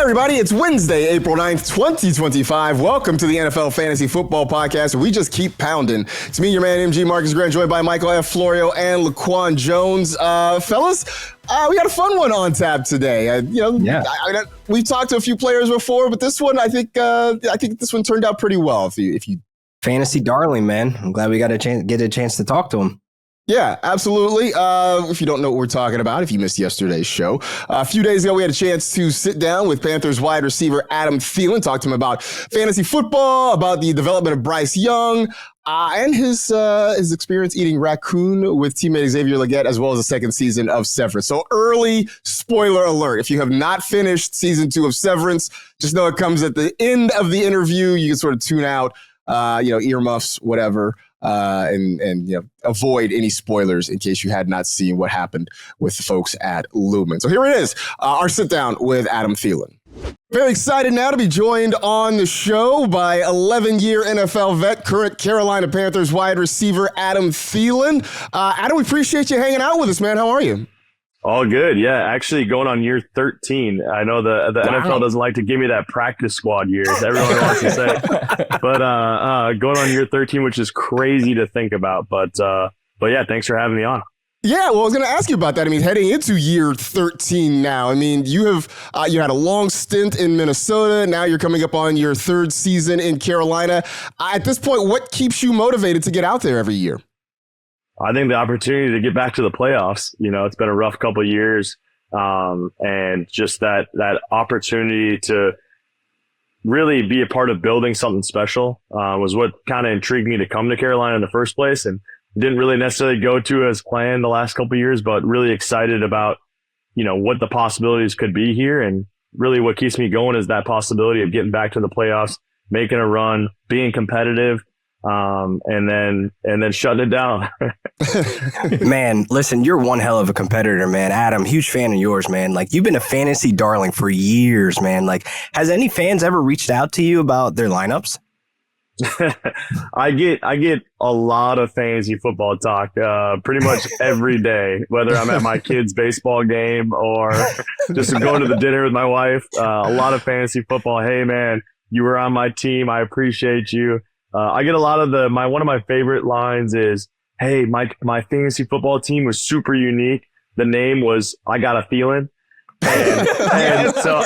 everybody, it's Wednesday, April 9th, 2025. Welcome to the NFL Fantasy Football Podcast, where we just keep pounding. It's me, your man, MG Marcus Grant, joined by Michael F. Florio and Laquan Jones. Fellas, we got a fun one on tap today. We've talked to a few players before, but this one, I think this one turned out pretty well. If you fantasy darling, man, I'm glad we got get a chance to talk to him. Yeah, absolutely. If you don't know what we're talking about, if you missed yesterday's show, a few days ago, we had a chance to sit down with Panthers wide receiver Adam Thielen, talk to him about fantasy football, about the development of Bryce Young, and his experience eating Raccoon with teammate Xavier Legette, as well as the second season of Severance. So early spoiler alert. If you have not finished season 2 of Severance, just know it comes at the end of the interview. You can sort of tune out, earmuffs, whatever. And avoid any spoilers in case you had not seen what happened with the folks at Lumen. So here it is, our sit down with Adam Thielen. Very excited now to be joined on the show by 11-year NFL vet, current Carolina Panthers wide receiver Adam Thielen. Adam, we appreciate you hanging out with us, man. How are you? All good. Yeah, actually going on year 13. I know the NFL doesn't like to give me that practice squad years. Everyone wants to say, but going on year 13, which is crazy to think about. But yeah, thanks for having me on. Yeah, well, I was going to ask you about that. I mean, heading into year 13 now. I mean, you have you had a long stint in Minnesota. Now you're coming up on your third season in Carolina. At this point, what keeps you motivated to get out there every year? I think the opportunity to get back to the playoffs. It's been a rough couple of years, and just that opportunity to really be a part of building something special was what kind of intrigued me to come to Carolina in the first place, and didn't really necessarily go to as planned the last couple of years, but really excited about what the possibilities could be here, and really what keeps me going is that possibility of getting back to the playoffs, making a run, being competitive. And then shutting it down. Man, listen, you're one hell of a competitor, man. Adam, huge fan of yours, man. Like, you've been a fantasy darling for years, man. Like, has any fans ever reached out to you about their lineups? I get a lot of fantasy football talk pretty much every day, whether I'm at my kid's baseball game or just going to the dinner with my wife. A lot of fantasy football. Hey, man, you were on my team. I appreciate you. I get a lot of one of my favorite lines is, hey, my fantasy football team was super unique. The name was I Got a Thielen. And so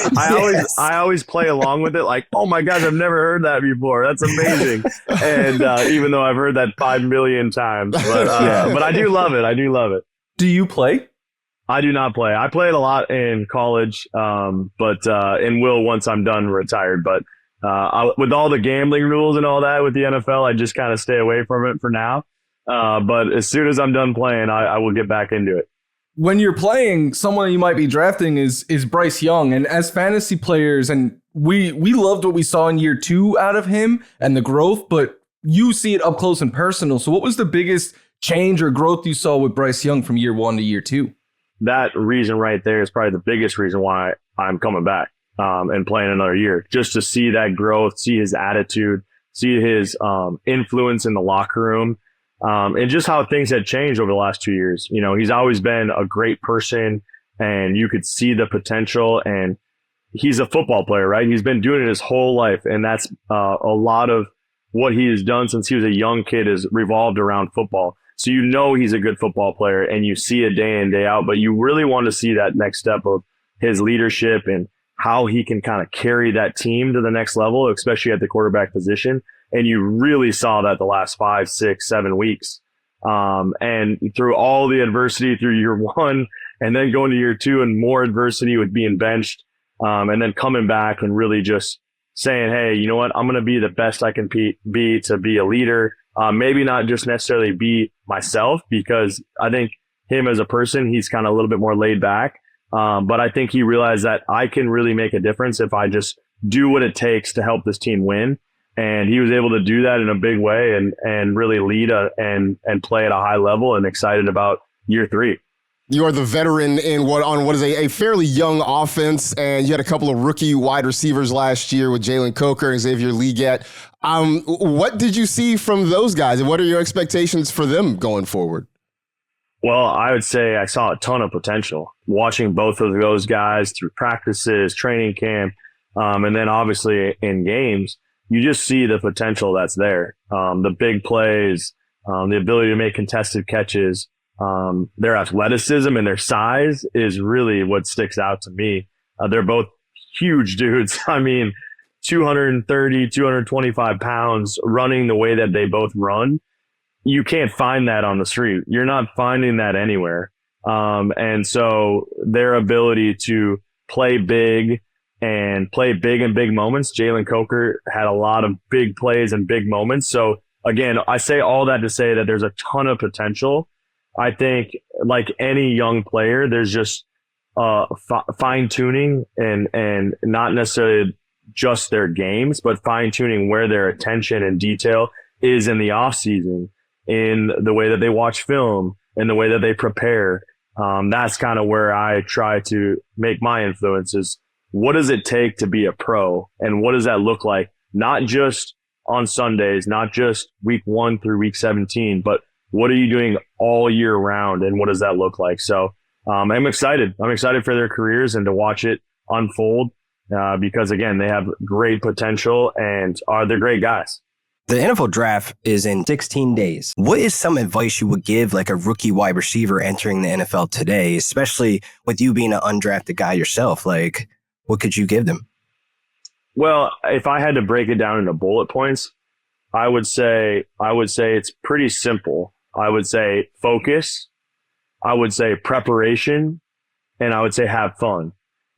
I always play along with it like, oh my gosh, I've never heard that before. That's amazing. And even though I've heard that 5 million times, but I do love it. I do love it. Do you play? I do not play. I played a lot in college, but will once I'm done retired. But with all the gambling rules and all that with the NFL, I just kind of stay away from it for now. But as soon as I'm done playing, I will get back into it. When you're playing, someone you might be drafting is Bryce Young. And as fantasy players, and we loved what we saw in year 2 out of him and the growth, but you see it up close and personal. So what was the biggest change or growth you saw with Bryce Young from year 1 to year 2? That reason right there is probably the biggest reason why I'm coming back. And playing another year, just to see that growth, see his attitude, see his influence in the locker room, and just how things had changed over the last 2 years. He's always been a great person, and you could see the potential, and he's a football player, right? He's been doing it his whole life, and that's a lot of what he has done since he was a young kid is revolved around football. So he's a good football player, and you see it day in, day out, but you really want to see that next step of his leadership and how he can kind of carry that team to the next level, especially at the quarterback position. And you really saw that the last 5, 6, 7 weeks. And through all the adversity through year 1 and then going to year 2 and more adversity with being benched, and then coming back and really just saying, hey, you know what? I'm going to be the best I can be to be a leader. Maybe not just necessarily be myself, because I think him as a person, he's kind of a little bit more laid back. But I think he realized that I can really make a difference if I just do what it takes to help this team win. And he was able to do that in a big way and really lead and play at a high level, and excited about year 3. You are the veteran in what is a fairly young offense, and you had a couple of rookie wide receivers last year with Jalen Coker and Xavier Legette. What did you see from those guys, and what are your expectations for them going forward? Well, I would say I saw a ton of potential watching both of those guys through practices, training camp, And then obviously in games, you just see the potential that's there. The big plays, the ability to make contested catches, their athleticism and their size is really what sticks out to me. They're both huge dudes. I mean, 230, 225 pounds running the way that they both run. You can't find that on the street. You're not finding that anywhere. And so their ability to play big in big moments. Jalen Coker had a lot of big plays and big moments. So again, I say all that to say that there's a ton of potential. I think like any young player, there's just fine tuning and not necessarily just their games, but fine tuning where their attention and detail is in the off season, in the way that they watch film, in the way that they prepare. That's kind of where I try to make my influences. What does it take to be a pro? And what does that look like? Not just on Sundays, not just week 1 through week 17, but what are you doing all year round? And what does that look like? So I'm excited. I'm excited for their careers and to watch it unfold because, again, they have great potential and they're great guys. The NFL draft is in 16 days. What is some advice you would give like a rookie wide receiver entering the NFL today, especially with you being an undrafted guy yourself? Like, what could you give them? Well, if I had to break it down into bullet points, I would say it's pretty simple. I would say focus. I would say preparation, and I would say have fun.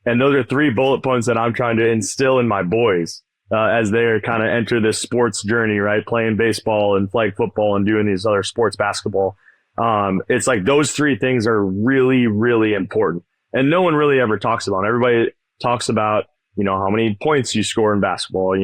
And those are 3 bullet points that I'm trying to instill in my boys as they kind of enter this sports journey, right? Playing baseball and flag football and doing these other sports, basketball. It's like those 3 things are really, really important. And no one really ever talks about them. Everybody talks about, how many points you score in basketball,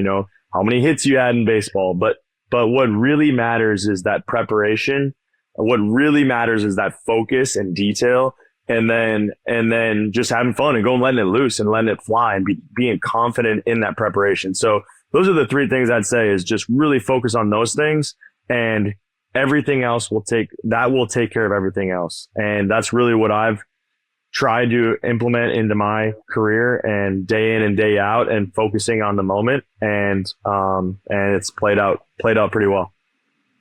how many hits you had in baseball. But what really matters is that preparation. What really matters is that focus and detail. And then just having fun and going letting it loose and letting it fly and being confident in that preparation. So those are the 3 things I'd say is just really focus on those things, and everything else will take care of everything else. And that's really what I've tried to implement into my career, and day in and day out, and focusing on the moment. And it's played out pretty well.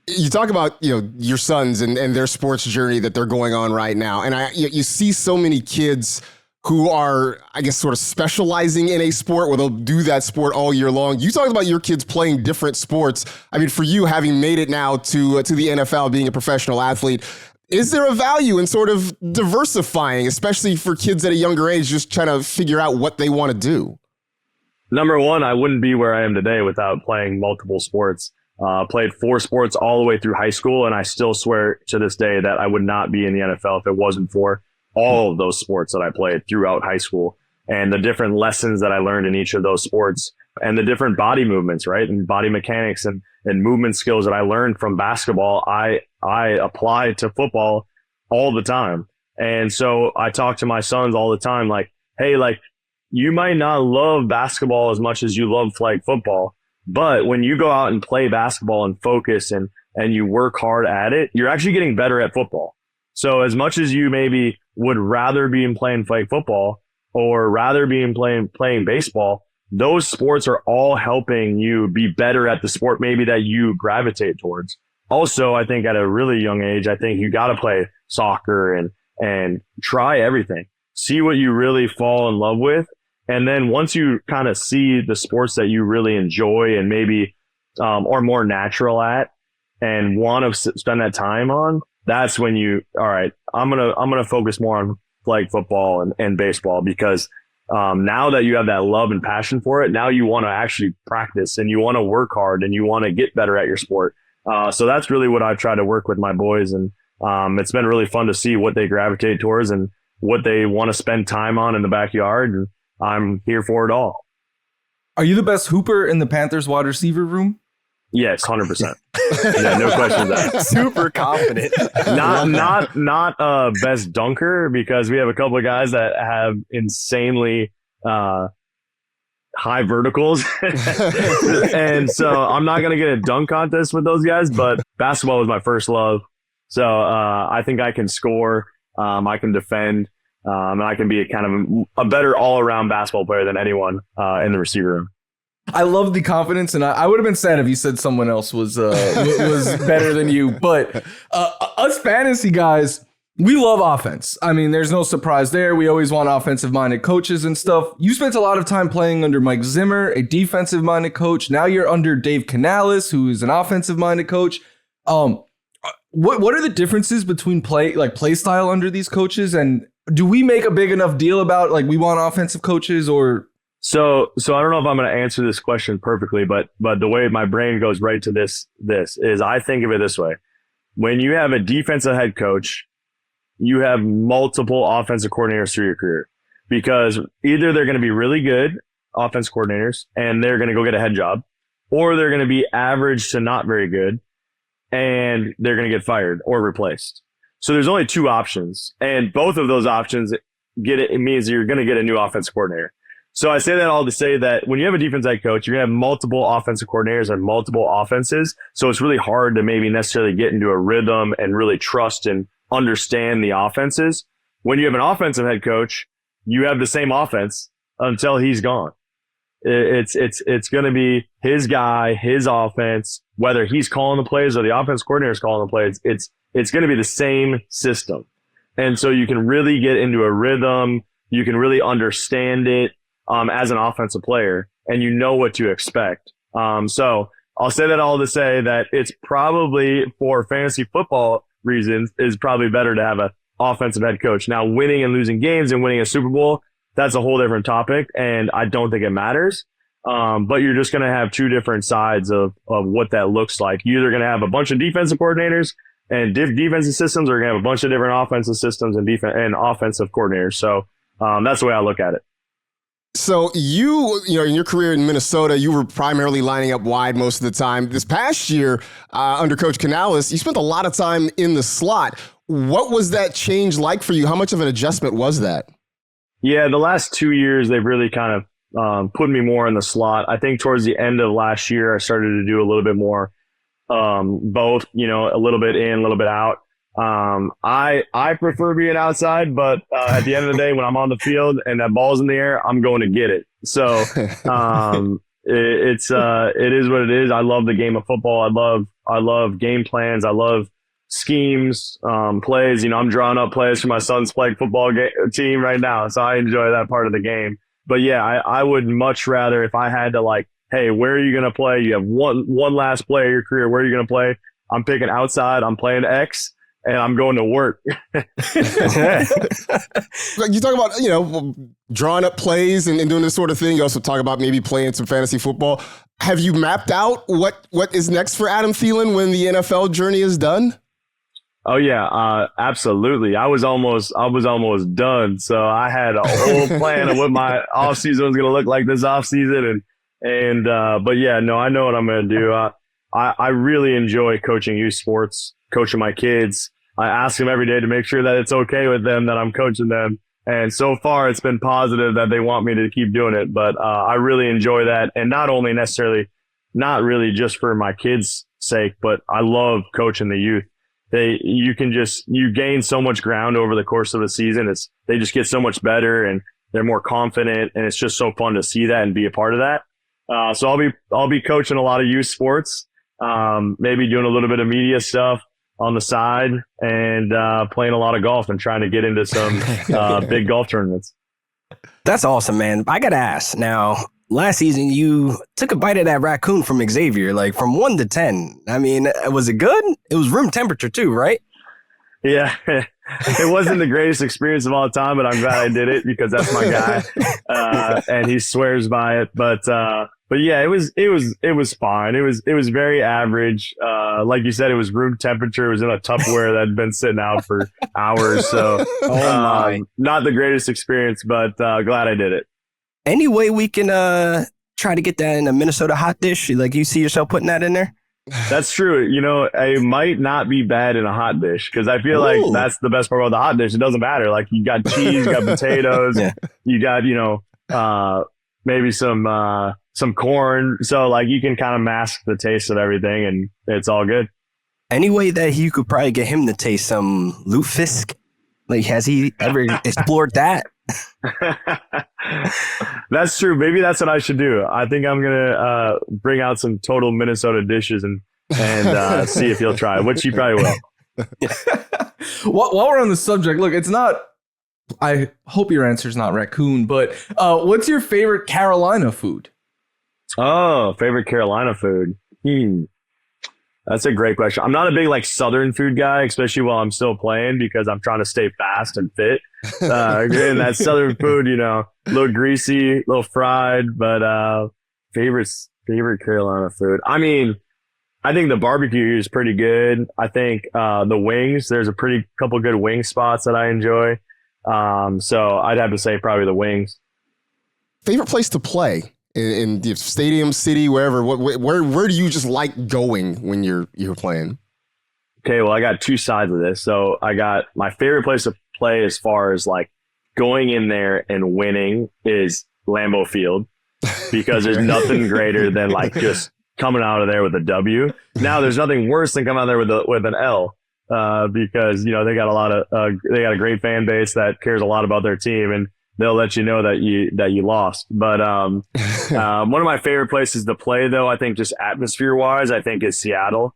You talk about, your sons and their sports journey that they're going on right now. And you see so many kids who are, I guess, sort of specializing in a sport where they'll do that sport all year long. You talked about your kids playing different sports. I mean, for you, having made it now to the NFL, being a professional athlete, is there a value in sort of diversifying, especially for kids at a younger age, just trying to figure out what they want to do? Number one, I wouldn't be where I am today without playing multiple sports. Played 4 sports all the way through high school, and I still swear to this day that I would not be in the NFL if it wasn't for all of those sports that I played throughout high school, and the different lessons that I learned in each of those sports, and the different body movements, right, and body mechanics and movement skills that I learned from basketball. I apply to football all the time. And so I talk to my sons all the time, like, hey, like, you might not love basketball as much as you love flag football, but when you go out and play basketball and focus and you work hard at it, you're actually getting better at football. So as much as you maybe would rather be in playing flag football or rather be in playing baseball, those sports are all helping you be better at the sport maybe that you gravitate towards. Also, I think at a really young age, I think you got to play soccer and try everything. See what you really fall in love with. And then once you kind of see the sports that you really enjoy and maybe are more natural at and want to spend that time on, that's when all right, I'm gonna focus more on flag football and baseball, because now that you have that love and passion for it, now you want to actually practice and you want to work hard and you want to get better at your sport. So that's really what I try to work with my boys, and it's been really fun to see what they gravitate towards and what they want to spend time on in the backyard. And I'm here for it all. Are you the best hooper in the Panthers wide receiver room? Yes, 100%. Yeah, no questions asked. Super confident. Not best dunker, because we have a couple of guys that have insanely high verticals. And so I'm not going to get a dunk contest with those guys, but basketball was my first love. So I think I can score. I can defend. And I can be a kind of a better all-around basketball player than anyone in the receiver room. I love the confidence, and I would have been sad if you said someone else was better than you. But us fantasy guys, we love offense. I mean, there's no surprise there. We always want offensive-minded coaches and stuff. You spent a lot of time playing under Mike Zimmer, a defensive-minded coach. Now you're under Dave Canales, who is an offensive-minded coach. What are the differences between play style under these coaches, and do we make a big enough deal about we want offensive coaches or? So I don't know if I'm going to answer this question perfectly, but the way my brain goes right to this is I think of it this way. When you have a defensive head coach, you have multiple offensive coordinators through your career, because either they're going to be really good offense coordinators and they're going to go get a head job, or they're going to be average to not very good and they're going to get fired or replaced. So there's only two options, and both of those options it means you're going to get a new offensive coordinator. So I say that all to say that when you have a defense head coach, you're going to have multiple offensive coordinators and multiple offenses. So it's really hard to maybe necessarily get into a rhythm and really trust and understand the offenses. When you have an offensive head coach, you have the same offense until he's gone. It's going to be his guy, his offense, whether he's calling the plays or the offense coordinator is calling the plays. It's going to be the same system. And so you can really get into a rhythm. You can really understand it. As an offensive player, and you know what to expect. So I'll say that all to say that it's probably, for fantasy football reasons, is probably better to have an offensive head coach. Now, winning and losing games and winning a Super Bowl, that's a whole different topic, and I don't think it matters. But you're just going to have two different sides of what that looks like. You're either going to have a bunch of defensive coordinators and defensive systems, or you're going to have a bunch of different offensive systems and offensive coordinators. So that's the way I look at it. So you in your career in Minnesota, you were primarily lining up wide most of the time. This past year, under Coach Canales, you spent a lot of time in the slot. What was that change like for you? How much of an adjustment was that? Yeah, the last 2 years, they've really kind of put me more in the slot. I think towards the end of last year, I started to do a little bit more both, a little bit in, a little bit out. I prefer being outside, but at the end of the day, when I'm on the field and that ball's in the air, I'm going to get it. So it is what it is. I love the game of football. I love game plans. I love schemes, plays. I'm drawing up plays for my son's flag football team right now, so I enjoy that part of the game. But yeah, I would much rather, if I had to, hey, where are you going to play? You have one last play of your career. Where are you going to play? I'm picking outside. I'm playing X. And I'm going to work. You talk about, drawing up plays and doing this sort of thing. You also talk about maybe playing some fantasy football. Have you mapped out what is next for Adam Thielen when the NFL journey is done? Oh yeah, absolutely. I was almost done. So I had a whole plan of what my off season was going to look like this off season, but yeah, no, I know what I'm going to do. I really enjoy coaching youth sports, coaching my kids. I ask them every day to make sure that it's okay with them, that I'm coaching them. And so far it's been positive that they want me to keep doing it. But I really enjoy that. And not really just for my kids' sake, but I love coaching the youth. You gain so much ground over the course of the season. They just get so much better and they're more confident. And it's just so fun to see that and be a part of that. So I'll be coaching a lot of youth sports. Maybe doing a little bit of media stuff on the side, and playing a lot of golf and trying to get into some big golf tournaments. That's awesome, man. I got to ask now, last season you took a bite of that raccoon from Xavier, from 1 to 10. I mean, was it good? It was room temperature too, right? Yeah, it wasn't the greatest experience of all time, but I'm glad I did it because that's my guy, and he swears by it. But yeah, it was fine. It was very average. Like you said, it was room temperature. It was in a Tupperware that had been sitting out for hours. So not the greatest experience, but glad I did it. Any way we can try to get that in a Minnesota hot dish? You see yourself putting that in there? That's true. It might not be bad in a hot dish because I feel like that's the best part about the hot dish. It doesn't matter. You got cheese, you got potatoes, yeah. You got, maybe some corn. So you can kind of mask the taste of everything and it's all good. Any way that you could probably get him to taste some lutefisk? Like, has he ever explored that? That's true. Maybe that's what I should do. I think I'm gonna bring out some total Minnesota dishes and see if he'll try it, which he probably will. While we're on the subject, look, it's not. I hope your answer is not raccoon, but what's your favorite Carolina food? Oh, favorite Carolina food. That's a great question. I'm not a big like Southern food guy, especially while I'm still playing because I'm trying to stay fast and fit. And that Southern food, a little greasy, a little fried, but favorite Carolina food. I mean, I think the barbecue is pretty good. I think the wings, there's a couple good wing spots that I enjoy. So I'd have to say probably the wings. Favorite place to play? In the stadium, city, wherever, where do you just like going when you're playing? Okay, well, I got two sides of this. So I got my favorite place to play as far as like going in there and winning is Lambeau Field because there's nothing greater than like just coming out of there with a W. Now, there's nothing worse than coming out there with an L because they got they got a great fan base that cares a lot about their team and they'll let you know that you lost. But one of my favorite places to play, though, I think just atmosphere-wise, I think is Seattle.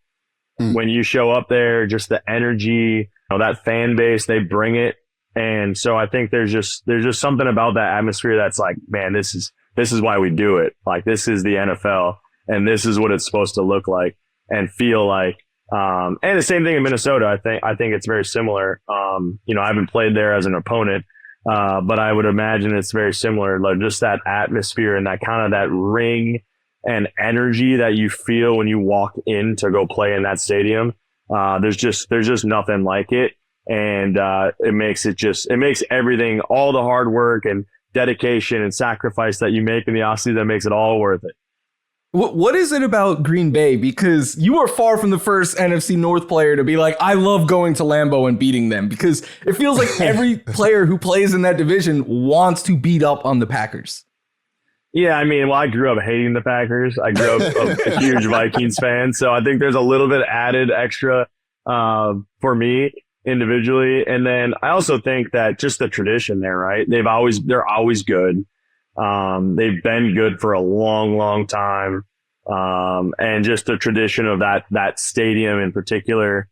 When you show up there, just the energy, that fan base, they bring it. And so I think there's just something about that atmosphere that's like, man, this is why we do it. Like, this is the NFL, and this is what it's supposed to look like and feel like. And the same thing in Minnesota. I think it's very similar. I haven't played there as an opponent. But I would imagine it's very similar, like just that atmosphere and that kind of that ring and energy that you feel when you walk in to go play in that stadium. There's just nothing like it. And it makes everything, all the hard work and dedication and sacrifice that you make in the offseason, that makes it all worth it. What is it about Green Bay? Because you are far from the first NFC North player to be like, I love going to Lambeau and beating them, because it feels like every player who plays in that division wants to beat up on the Packers. Yeah, I mean, well, I grew up hating the Packers. I grew up a huge Vikings fan. So I think there's a little bit added extra for me individually. And then I also think that just the tradition there, right? They're always good. They've been good for a long, long time. And just the tradition of that stadium in particular,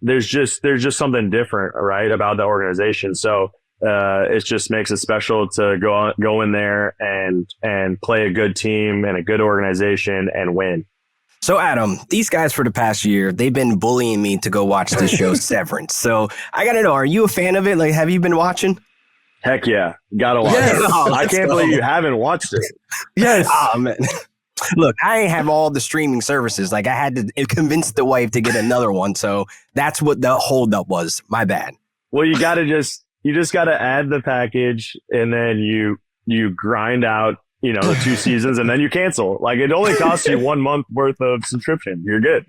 there's just something different, right, about the organization. So, it just makes it special to go in there and play a good team and a good organization and win. So, Adam, these guys for the past year, they've been bullying me to go watch this show, Severance. So I got to know, are you a fan of it? Like, have you been watching? Heck yeah. Gotta watch it. Oh, I can't believe you haven't watched it. Yes. Oh, man. Look, I have all the streaming services. Like, I had to convince the wife to get another one. So that's what the holdup was. My bad. Well, you just got to add the package and then you grind out, the 2 seasons and then you cancel. Like, it only costs you 1 month worth of subscription. You're good.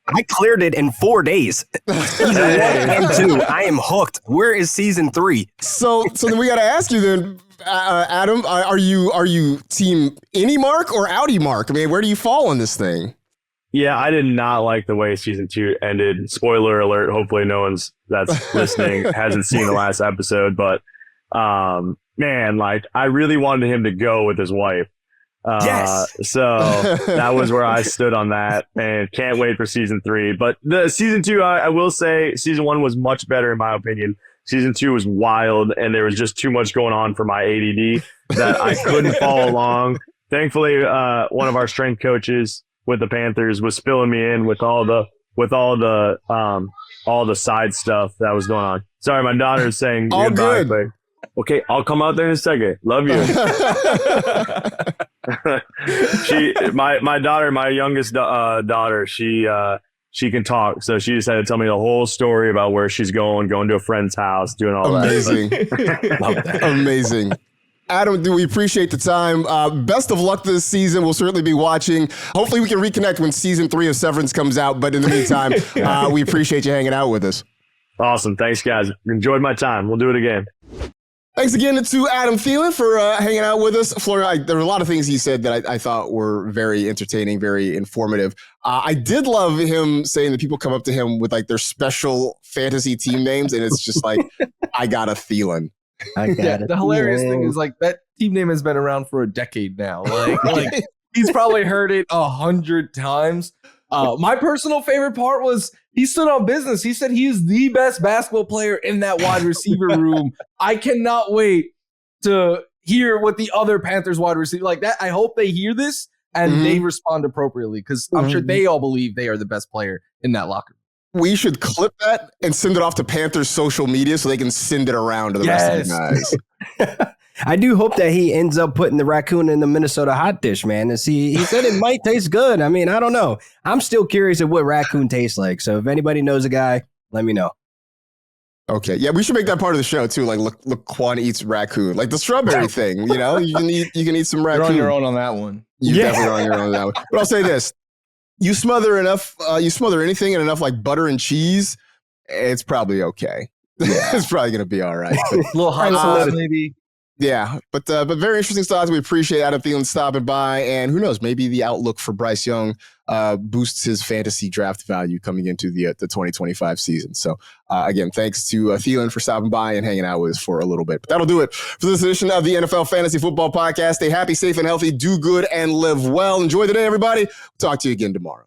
I cleared it in 4 days. Season 1 and 2. I am hooked. Where is season 3? So then we got to ask you then, Adam, are you team any mark or outie mark? I mean, where do you fall on this thing? Yeah, I did not like the way season 2 ended. Spoiler alert. Hopefully no one's that's listening hasn't seen the last episode, but man, like, I really wanted him to go with his wife. Yes. So that was where I stood on that, and can't wait for season 3. But the season 2, I will say season 1 was much better in my opinion. Season 2 was wild, and there was just too much going on for my ADD that I couldn't follow along. Thankfully, one of our strength coaches with the Panthers was filling me in with all the side stuff that was going on. Sorry, my daughter is saying all good. But, okay, I'll come out there in a second. Love you. My daughter, my youngest daughter, she can talk, so she just had to tell me the whole story about where she's going to a friend's house, doing all Amazing. that. Love that. Amazing. Adam, we appreciate the time. Best of luck this season. We'll certainly be watching. Hopefully we can reconnect when season 3 of Severance comes out. But in the meantime, we appreciate you hanging out with us. Awesome. Thanks, guys. Enjoyed my time. We'll do it again. Thanks again to Adam Thielen for hanging out with us. Florida, there were a lot of things he said that I thought were very entertaining, very informative. I did love him saying that people come up to him with like their special fantasy team names, and it's just like I got a Thielen. I got it. The hilarious thing is like that team name has been around for a decade now. Like he's probably heard it 100 times. My personal favorite part was he stood on business. He said he is the best basketball player in that wide receiver room. I cannot wait to hear what the other Panthers wide receiver like that. I hope they hear this and they respond appropriately because I'm sure they all believe they are the best player in that locker room. We should clip that and send it off to Panthers social media so they can send it around to the rest of the guys. I do hope that he ends up putting the Raccoon in the Minnesota hot dish, man. And see, he said it might taste good. I mean, I don't know. I'm still curious of what Raccoon tastes like. So if anybody knows a guy, let me know. Okay. Yeah, we should make that part of the show too. Like, look, Quan eats Raccoon. Like the strawberry thing, you know? You can eat some Raccoon. You're on your own on that one. You're definitely on your own on that one. But I'll say this. You smother anything in enough like butter and cheese, it's probably okay. Yeah. It's probably going to be all right. But, a little hot sauce maybe. Yeah, but very interesting thoughts. We appreciate Adam Thielen stopping by, and who knows, maybe the outlook for Bryce Young boosts his fantasy draft value coming into the 2025 season. So again, thanks to Thielen for stopping by and hanging out with us for a little bit. But that'll do it for this edition of the NFL Fantasy Football Podcast. Stay happy, safe, and healthy. Do good and live well. Enjoy the day, everybody. We'll talk to you again tomorrow.